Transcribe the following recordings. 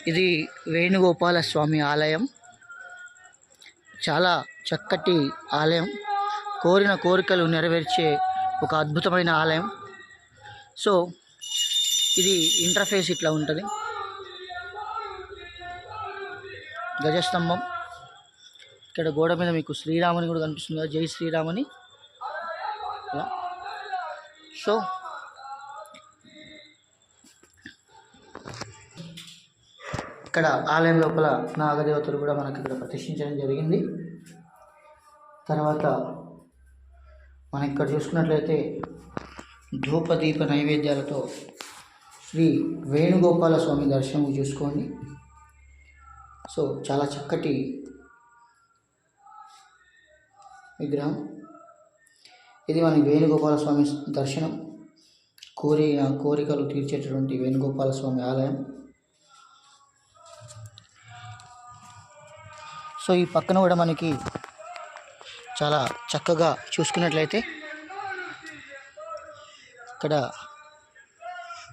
ఇది వేణుగోపాల స్వామి ఆలయం. చాలా చక్కటి ఆలయం, కోరిన కోరికలు నెరవేర్చే ఒక అద్భుతమైన ఆలయం. సో ఇది ఇంటర్ఫేస్ ఇట్లా ఉంటుంది. గజస్తంభం, ఇక్కడ గోడ మీద మీకు శ్రీరాముని కూడా కనిపిస్తుంది కదా, జై శ్రీరామని. సో ఇక్కడ ఆలయం లోపల నాగదేవతలు కూడా మనకి ఇక్కడ ప్రతిష్ఠించడం జరిగింది. తర్వాత మనం ఇక్కడ చూసుకున్నట్లయితే ధూపదీప నైవేద్యాలతో శ్రీ వేణుగోపాల స్వామి దర్శనం చూసుకోండి. సో చాలా చక్కటి విగ్రహం ఇది. మనకి వేణుగోపాల స్వామి దర్శనం, కోరికలు తీర్చేటటువంటి వేణుగోపాల స్వామి ఆలయం. సో ఈ పక్కన కూడా మనకి చాలా చక్కగా చూసుకున్నట్లయితే ఇక్కడ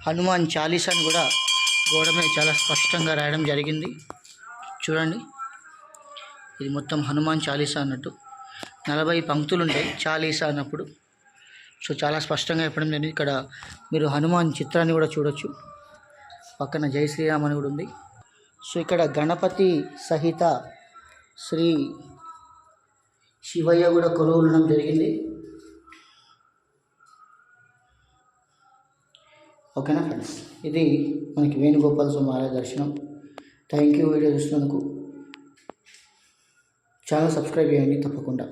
హనుమాన్ చాలీసాని కూడా గోడ మీద చాలా స్పష్టంగా రాయడం జరిగింది. చూడండి, ఇది మొత్తం హనుమాన్ చాలీసా అన్నట్టు 40 పంక్తులు ఉంటాయి చాలీసా అన్నప్పుడు. సో చాలా స్పష్టంగా చెప్పడం జరిగింది. ఇక్కడ మీరు హనుమాన్ చిత్రాన్ని కూడా చూడొచ్చు. పక్కన జై శ్రీరామ్ అని కూడా ఉంది. సో ఇక్కడ గణపతి సహిత శ్రీ శివయ్య కూడా కొలువుఉండడం జరిగింది. ఓకేనా ఫ్రెండ్స్, ఇది మనకి వేణుగోపాల స్వామి ఆలయ దర్శనం. థ్యాంక్ యూ వీడియో చూసినందుకు. ఛానల్ సబ్స్క్రైబ్ చేయండి తప్పకుండా.